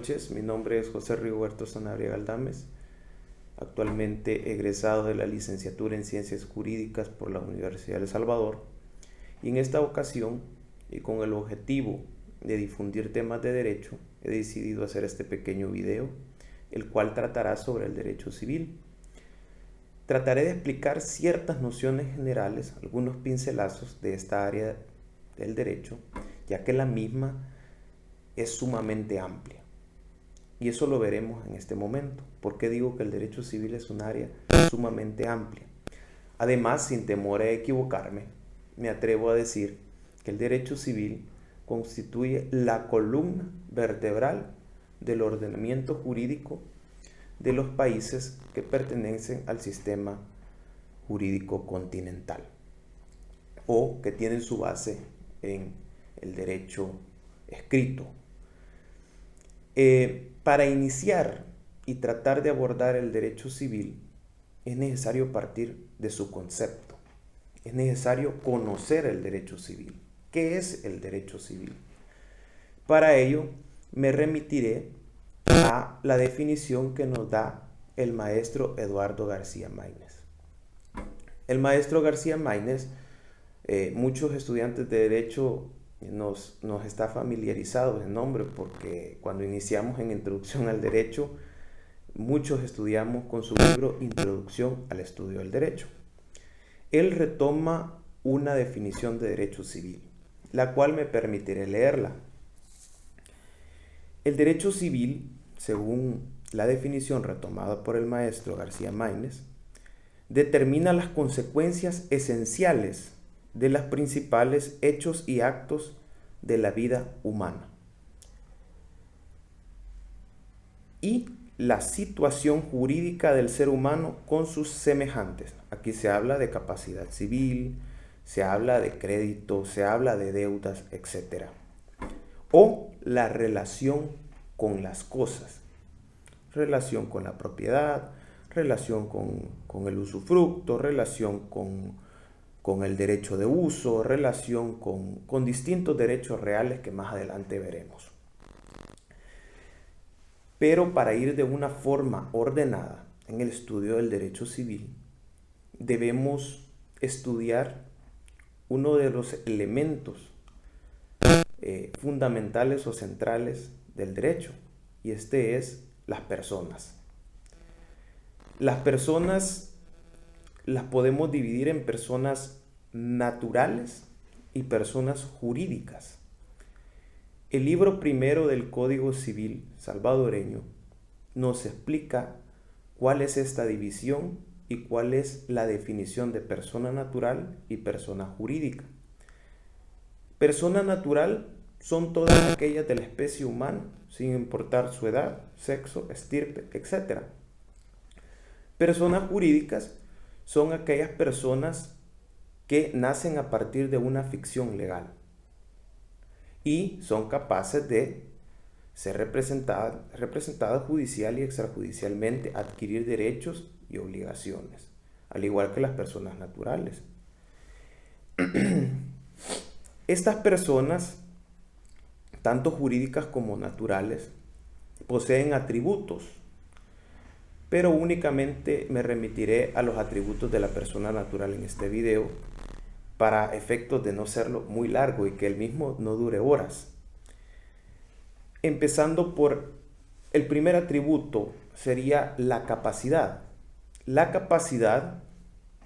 Noches, mi nombre es José Rigoberto Sanabria Galdames, actualmente egresado de la licenciatura en Ciencias Jurídicas por la Universidad de El Salvador, y en esta ocasión, y con el objetivo de difundir temas de derecho, he decidido hacer este pequeño video, el cual tratará sobre el derecho civil. Trataré de explicar ciertas nociones generales, algunos pincelazos de esta área del derecho, ya que la misma es sumamente amplia. Y eso lo veremos en este momento. ¿Por qué digo que el derecho civil es un área sumamente amplia? Además, sin temor a equivocarme, me atrevo a decir que el derecho civil constituye la columna vertebral del ordenamiento jurídico de los países que pertenecen al sistema jurídico continental o que tienen su base en el derecho escrito. Para iniciar y tratar de abordar el derecho civil es necesario partir de su concepto. Es necesario conocer el derecho civil. ¿Qué es el derecho civil? Para ello me remitiré a la definición que nos da el maestro Eduardo García Maínez. El maestro García Maínez, muchos estudiantes de derecho nos está familiarizado el nombre porque cuando iniciamos en Introducción al Derecho, muchos estudiamos con su libro Introducción al Estudio del Derecho. Él retoma una definición de derecho civil, la cual me permitiré leerla. El derecho civil, según la definición retomada por el maestro García Maínez, determina las consecuencias esenciales de los principales hechos y actos de la vida humana y la situación jurídica del ser humano con sus semejantes. Aquí se habla de capacidad civil, se habla de crédito, se habla de deudas, etc. O la relación con las cosas, relación con la propiedad, relación con el usufructo, relación con el derecho de uso, relación con distintos derechos reales que más adelante veremos. Pero para ir de una forma ordenada en el estudio del derecho civil, debemos estudiar uno de los elementos fundamentales o centrales del derecho, y este es las personas. Las personas las podemos dividir en personas naturales y personas jurídicas. El libro primero del Código Civil salvadoreño nos explica cuál es esta división y cuál es la definición de persona natural y persona jurídica. Persona natural son todas aquellas de la especie humana, sin importar su edad, sexo, estirpe, etc. Personas jurídicas son aquellas personas que nacen a partir de una ficción legal y son capaces de ser representadas judicial y extrajudicialmente, adquirir derechos y obligaciones, al igual que las personas naturales. Estas personas, tanto jurídicas como naturales, poseen atributos, pero únicamente me remitiré a los atributos de la persona natural en este video para efectos de no serlo muy largo y que el mismo no dure horas. Empezando por el primer atributo sería la capacidad. La capacidad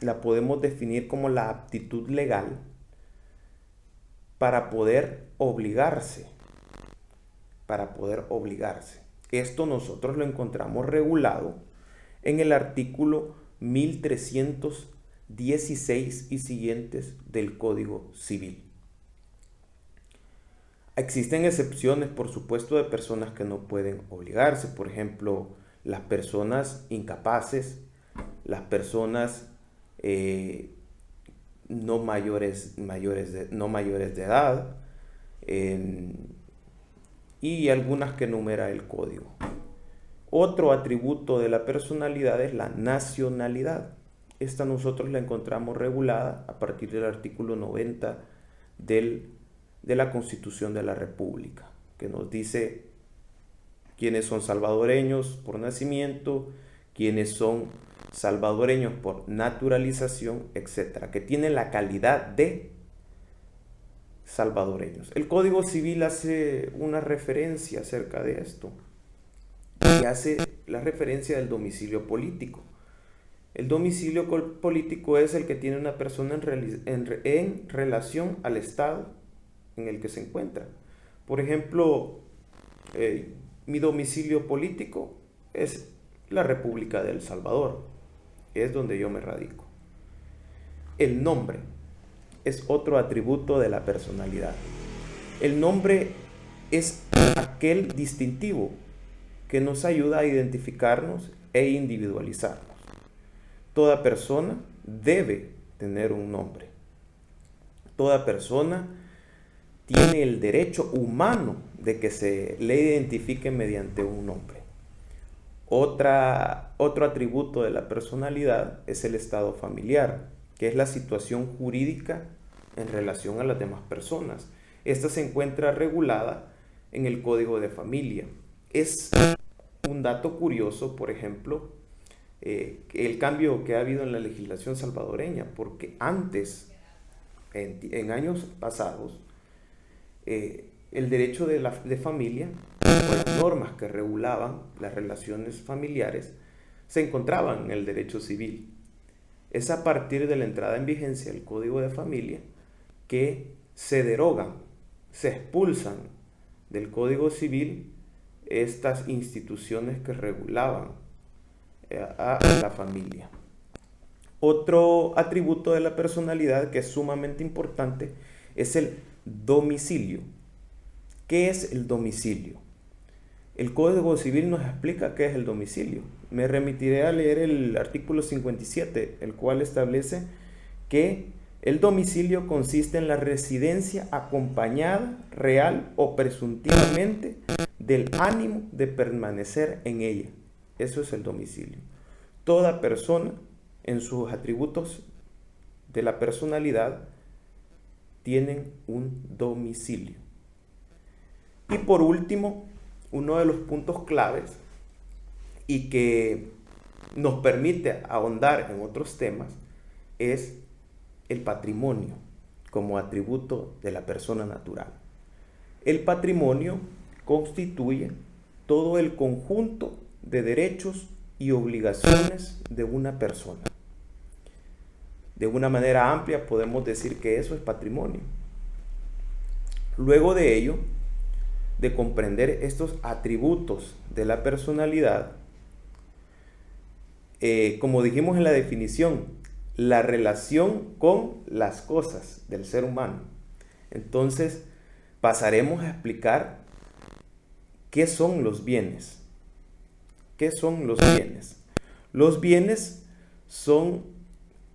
la podemos definir como la aptitud legal para poder obligarse. Esto nosotros lo encontramos regulado en el artículo 1316 y siguientes del Código Civil. Existen excepciones, por supuesto, de personas que no pueden obligarse. Por ejemplo, las personas incapaces, las personas no mayores de edad, y algunas que enumera el código. Otro atributo de la personalidad es la nacionalidad. Esta nosotros la encontramos regulada a partir del artículo 90 de la Constitución de la República, que nos dice quiénes son salvadoreños por nacimiento, quiénes son salvadoreños por naturalización, etcétera, que tienen la calidad de salvadoreños. El Código Civil hace una referencia acerca de esto y hace la referencia del domicilio político. El domicilio político es el que tiene una persona en relación al Estado en el que se encuentra. Por ejemplo, mi domicilio político es la República de El Salvador, es donde yo me radico. El nombre es otro atributo de la personalidad. El nombre es aquel distintivo que nos ayuda a identificarnos e individualizarnos. Toda persona debe tener un nombre. Toda persona tiene el derecho humano de que se le identifique mediante un nombre. Otro atributo de la personalidad es el estado familiar, que es la situación jurídica en relación a las demás personas. Esta se encuentra regulada en el Código de Familia. Es un dato curioso, por ejemplo, el cambio que ha habido en la legislación salvadoreña, porque antes, en años pasados, el derecho de familia, o las normas que regulaban las relaciones familiares, se encontraban en el derecho civil. Es a partir de la entrada en vigencia del Código de Familia que se derogan, se expulsan del Código Civil estas instituciones que regulaban a la familia. Otro atributo de la personalidad que es sumamente importante es el domicilio. ¿Qué es el domicilio? El Código Civil nos explica qué es el domicilio. Me remitiré a leer el artículo 57, el cual establece que el domicilio consiste en la residencia acompañada, real o presuntivamente, del ánimo de permanecer en ella. Eso es el domicilio. Toda persona, en sus atributos de la personalidad, tienen un domicilio. Y por último, uno de los puntos claves y que nos permite ahondar en otros temas es el patrimonio como atributo de la persona natural. El patrimonio constituye todo el conjunto de derechos y obligaciones de una persona. De una manera amplia podemos decir que eso es patrimonio. Luego de ello, de comprender estos atributos de la personalidad, como dijimos en la definición, la relación con las cosas del ser humano. Entonces, pasaremos a explicar qué son los bienes. ¿Qué son los bienes? Los bienes son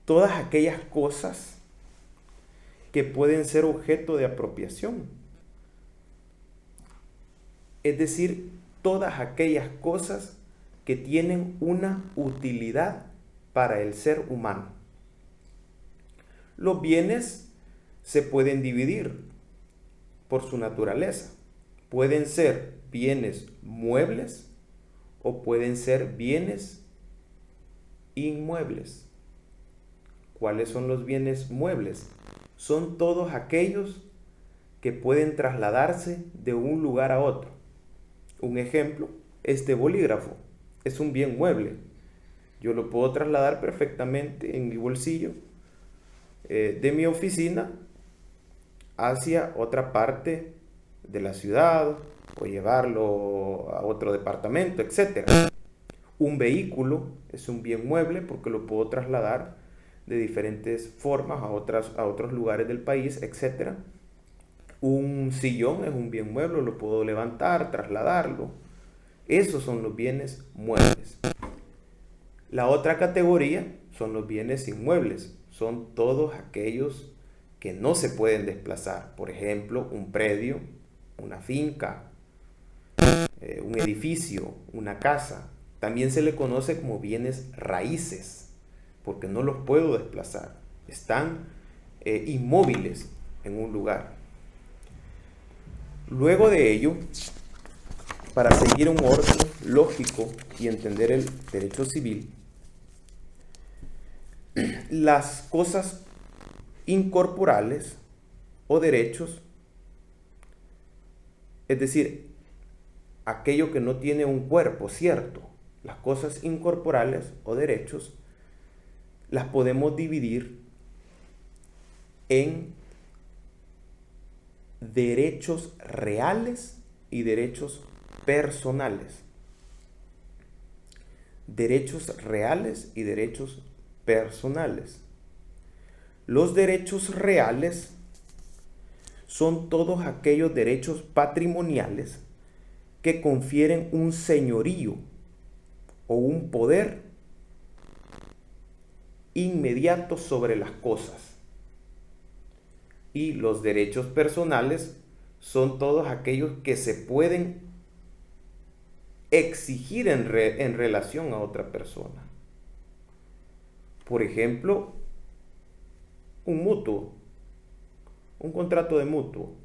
todas aquellas cosas que pueden ser objeto de apropiación. Es decir, todas aquellas cosas que tienen una utilidad para el ser humano. Los bienes se pueden dividir por su naturaleza. Pueden ser bienes muebles o pueden ser bienes inmuebles. ¿Cuáles son los bienes muebles? Son todos aquellos que pueden trasladarse de un lugar a otro. Un ejemplo, este bolígrafo es un bien mueble. Yo lo puedo trasladar perfectamente en mi bolsillo de mi oficina hacia otra parte de la ciudad o llevarlo a otro departamento, etc. Un vehículo es un bien mueble porque lo puedo trasladar de diferentes formas a otros lugares del país, etc. Un sillón es un bien mueble, lo puedo levantar, trasladarlo. Esos son los bienes muebles. La otra categoría son los bienes inmuebles. Son todos aquellos que no se pueden desplazar. Por ejemplo, un predio, una finca, un edificio, una casa. También se le conoce como bienes raíces, porque no los puedo desplazar. Están inmóviles en un lugar. Luego de ello, para seguir un orden lógico y entender el derecho civil, las cosas incorporales o derechos, es decir, aquello que no tiene un cuerpo, cierto, las cosas incorporales o derechos, las podemos dividir en derechos reales y derechos personales. Derechos reales y derechos personales. Los derechos reales son todos aquellos derechos patrimoniales que confieren un señorío o un poder inmediato sobre las cosas. Y los derechos personales son todos aquellos que se pueden exigir en relación a otra persona. Por ejemplo, un mutuo, un contrato de mutuo.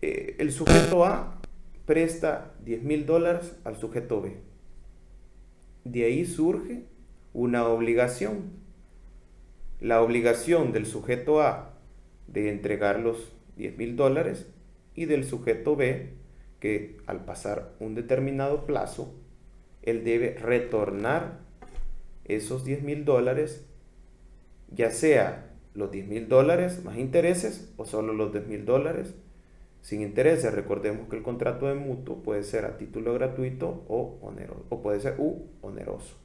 El sujeto A presta $10,000 al sujeto B. De ahí surge una obligación. La obligación del sujeto A de entregar los $10,000 y del sujeto B que al pasar un determinado plazo, él debe retornar esos $10,000, ya sea los $10,000 más intereses o solo los $10,000 sin intereses. Recordemos que el contrato de mutuo puede ser a título gratuito o oneroso, o puede ser oneroso.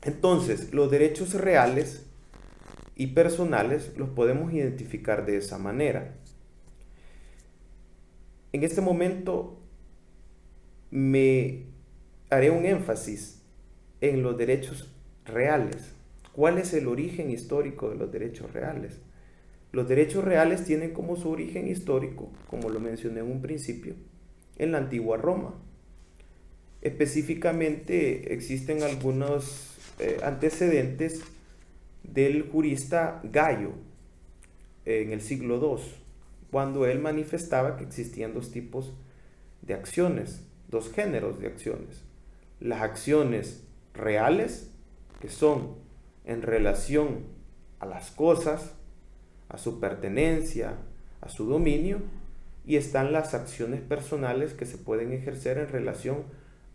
Entonces, los derechos reales y personales los podemos identificar de esa manera. En este momento me haré un énfasis en los derechos reales. ¿Cuál es el origen histórico de los derechos reales? Los derechos reales tienen como su origen histórico, como lo mencioné en un principio, en la antigua Roma. Específicamente existen algunos antecedentes del jurista Gallo en el siglo II, cuando él manifestaba que existían dos tipos de acciones, dos géneros de acciones. Las acciones reales, que son en relación a las cosas, a su pertenencia, a su dominio, y están las acciones personales que se pueden ejercer en relación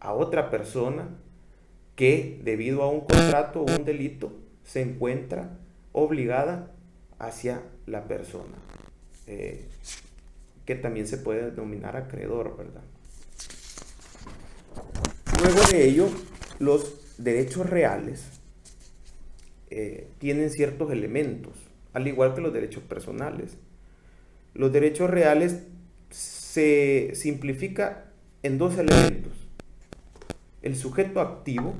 a otra persona que debido a un contrato o un delito se encuentra obligada hacia la persona, que también se puede denominar acreedor, ¿verdad? Luego de ello, los derechos reales tienen ciertos elementos, al igual que los derechos personales. Los derechos reales se simplifica en dos elementos: el sujeto activo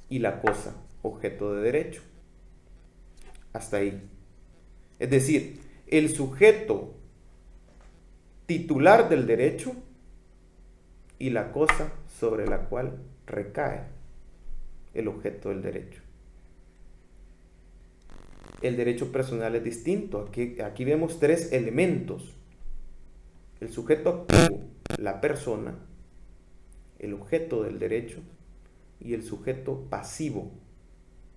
y la cosa, objeto de derecho. Hasta ahí. Es decir, el sujeto titular del derecho y la cosa sobre la cual recae el objeto del derecho. El derecho personal es distinto. Aquí vemos tres elementos: el sujeto activo, la persona, el objeto del derecho y el sujeto pasivo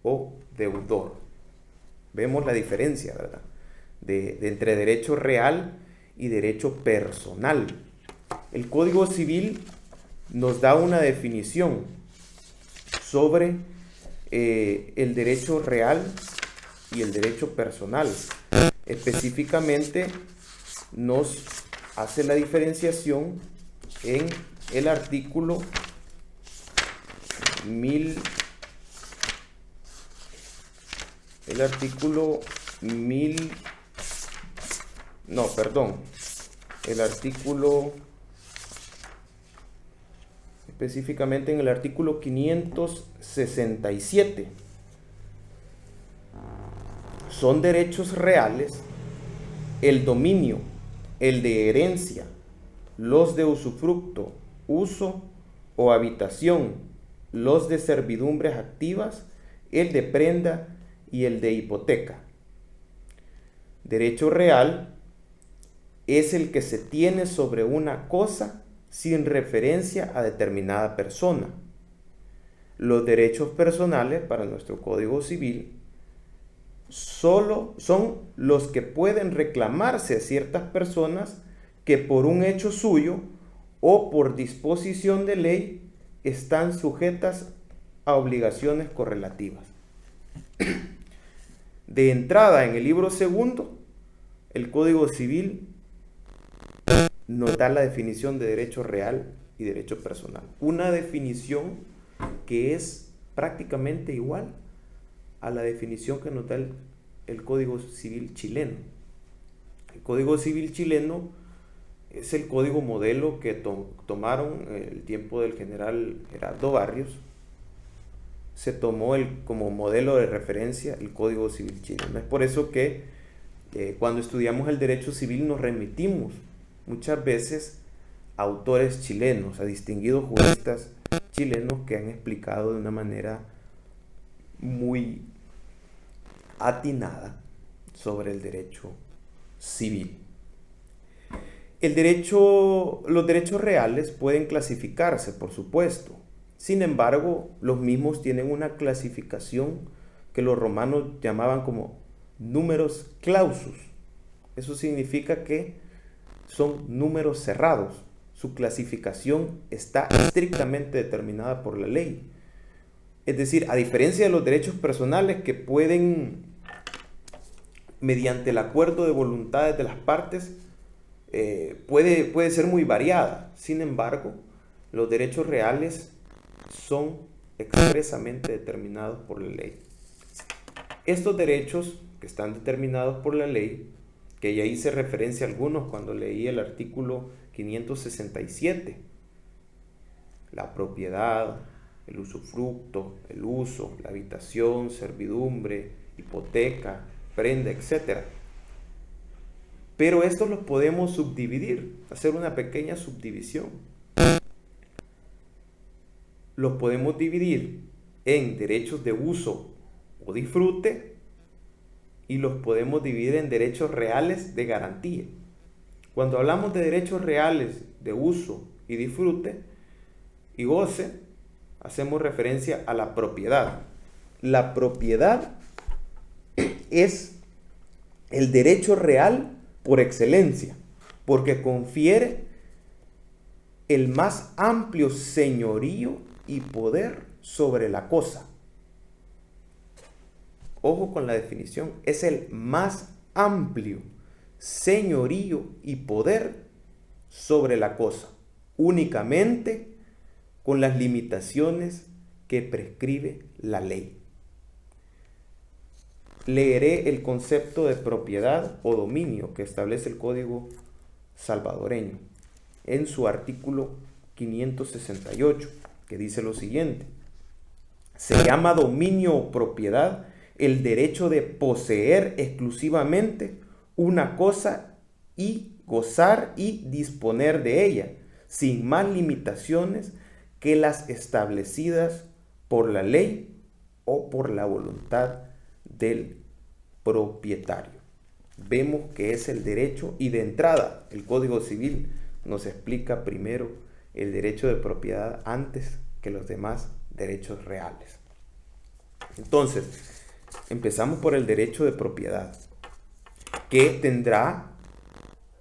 o deudor. Vemos la diferencia, ¿verdad? Entre derecho real y derecho personal. El Código Civil nos da una definición sobre el derecho real y el derecho personal. Específicamente nos hace la diferenciación en el artículo específicamente en el artículo 567. Son derechos reales el dominio, el de herencia, los de usufructo, uso o habitación, los de servidumbres activas, el de prenda y el de hipoteca. Derecho real es el que se tiene sobre una cosa sin referencia a determinada persona. Los derechos personales para nuestro Código Civil solo son los que pueden reclamarse a ciertas personas que por un hecho suyo o por disposición de ley están sujetas a obligaciones correlativas. De entrada, en el libro segundo, el Código Civil nos da la definición de derecho real y derecho personal. Una definición que es prácticamente igual a la definición que nos da el Código Civil chileno. El Código Civil chileno es el código modelo que tomaron en el tiempo del general Gerardo Barrios. Se tomó como modelo de referencia el Código Civil chileno. Es por eso que cuando estudiamos el derecho civil nos remitimos muchas veces a autores chilenos, a distinguidos juristas chilenos que han explicado de una manera muy atinada sobre el derecho civil. Los derechos reales pueden clasificarse, por supuesto. Sin embargo, los mismos tienen una clasificación que los romanos llamaban como numerus clausus. Eso significa que son números cerrados. Su clasificación está estrictamente determinada por la ley. Es decir, a diferencia de los derechos personales que pueden, mediante el acuerdo de voluntades de las partes, puede ser muy variada. Sin embargo, los derechos reales son expresamente determinados por la ley. Estos derechos que están determinados por la ley, que ya hice referencia a algunos cuando leí el artículo 567, la propiedad, el usufructo, el uso, la habitación, servidumbre, hipoteca, prenda, etc. Pero estos los podemos subdividir, hacer una pequeña subdivisión. Los podemos dividir en derechos de uso o disfrute y los podemos dividir en derechos reales de garantía. Cuando hablamos de derechos reales de uso y disfrute y goce, hacemos referencia a la propiedad. La propiedad es el derecho real por excelencia, porque confiere el más amplio señorío y poder sobre la cosa. Ojo con la definición, es el más amplio señorío y poder sobre la cosa, únicamente con las limitaciones que prescribe la ley. Leeré el concepto de propiedad o dominio que establece el Código salvadoreño en su artículo 568, que dice lo siguiente: se llama dominio o propiedad el derecho de poseer exclusivamente una cosa y gozar y disponer de ella, sin más limitaciones que las establecidas por la ley o por la voluntad del propietario. Vemos que es el derecho, y de entrada el Código Civil nos explica primero el derecho de propiedad antes que los demás derechos reales. Entonces, empezamos por el derecho de propiedad, que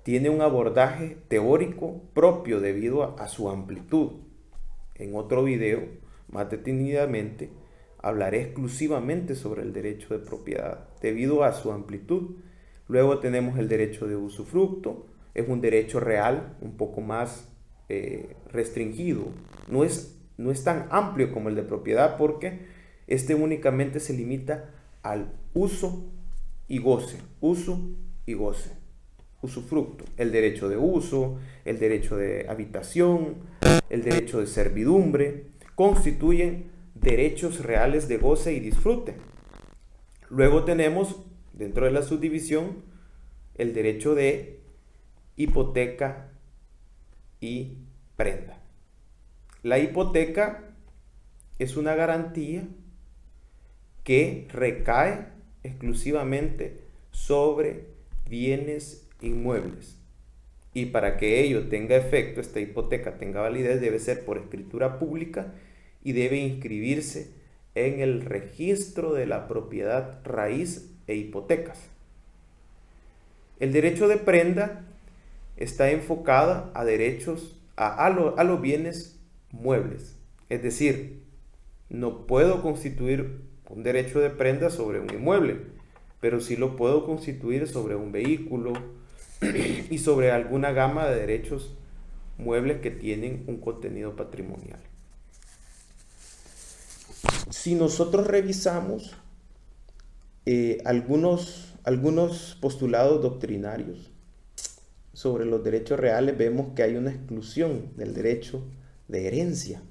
tiene un abordaje teórico propio debido a su amplitud. En otro video, más detenidamente, hablaré exclusivamente sobre el derecho de propiedad, debido a su amplitud. Luego tenemos el derecho de usufructo, es un derecho real, un poco más restringido. No es tan amplio como el de propiedad, porque este únicamente se limita al uso y goce, usufructo, el derecho de uso, el derecho de habitación, el derecho de servidumbre, constituyen derechos reales de goce y disfrute. Luego tenemos, dentro de la subdivisión, el derecho de hipoteca y prenda. La hipoteca es una garantía que recae exclusivamente sobre bienes inmuebles. Y para que ello tenga efecto, esta hipoteca tenga validez, debe ser por escritura pública y debe inscribirse en el registro de la propiedad raíz e hipotecas. El derecho de prenda está enfocada a derechos, a los bienes muebles. Es decir, no puedo constituir un derecho de prenda sobre un inmueble, pero sí lo puedo constituir sobre un vehículo y sobre alguna gama de derechos muebles que tienen un contenido patrimonial. Si nosotros revisamos algunos postulados doctrinarios sobre los derechos reales, vemos que hay una exclusión del derecho de herencia.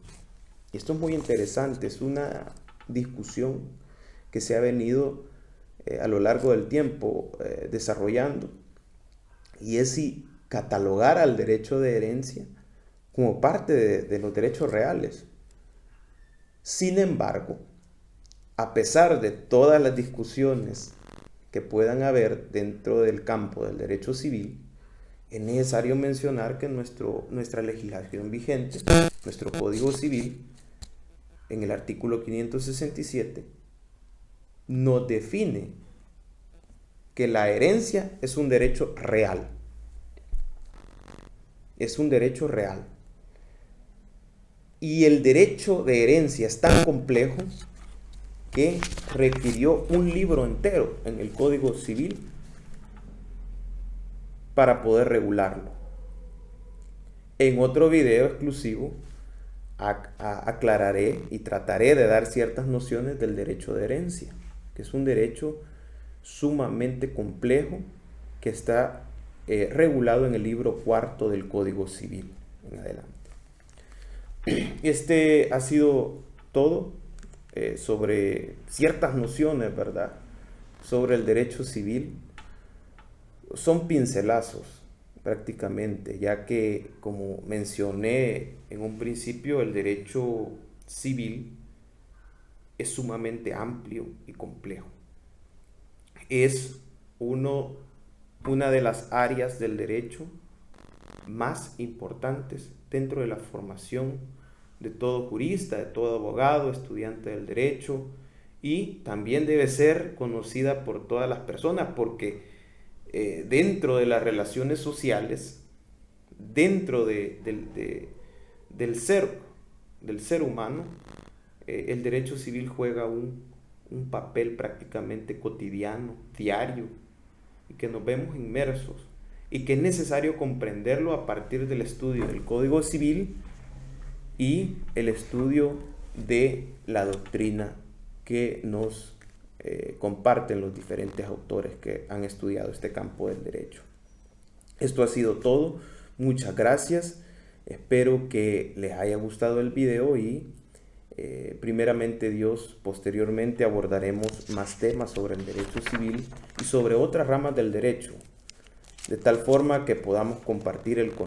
Esto es muy interesante, es una discusión que se ha venido a lo largo del tiempo desarrollando, y es si catalogar al derecho de herencia como parte de los derechos reales. Sin embargo, a pesar de todas las discusiones que puedan haber dentro del campo del derecho civil, es necesario mencionar que nuestra legislación vigente, nuestro Código Civil, en el artículo 567, nos define que la herencia es un derecho real. Es un derecho real. Y el derecho de herencia es tan complejo que requirió un libro entero en el Código Civil para poder regularlo. En otro video exclusivo aclararé y trataré de dar ciertas nociones del derecho de herencia, que es un derecho sumamente complejo que está regulado en el libro cuarto del Código Civil en adelante. Este ha sido todo sobre ciertas nociones, ¿verdad?, sobre el derecho civil. Son pincelazos prácticamente, ya que, como mencioné en un principio, el derecho civil es sumamente amplio y complejo. Es una de las áreas del derecho más importantes dentro de la formación de todo jurista, de todo abogado, estudiante del derecho, y también debe ser conocida por todas las personas, porque dentro de las relaciones sociales, dentro del ser humano, el derecho civil juega un papel prácticamente cotidiano, diario, y que nos vemos inmersos, y que es necesario comprenderlo a partir del estudio del Código Civil y el estudio de la doctrina que nos comparten los diferentes autores que han estudiado este campo del derecho. Esto ha sido todo. Muchas gracias. Espero que les haya gustado el video y primeramente Dios, posteriormente abordaremos más temas sobre el derecho civil y sobre otras ramas del derecho, de tal forma que podamos compartir el conocimiento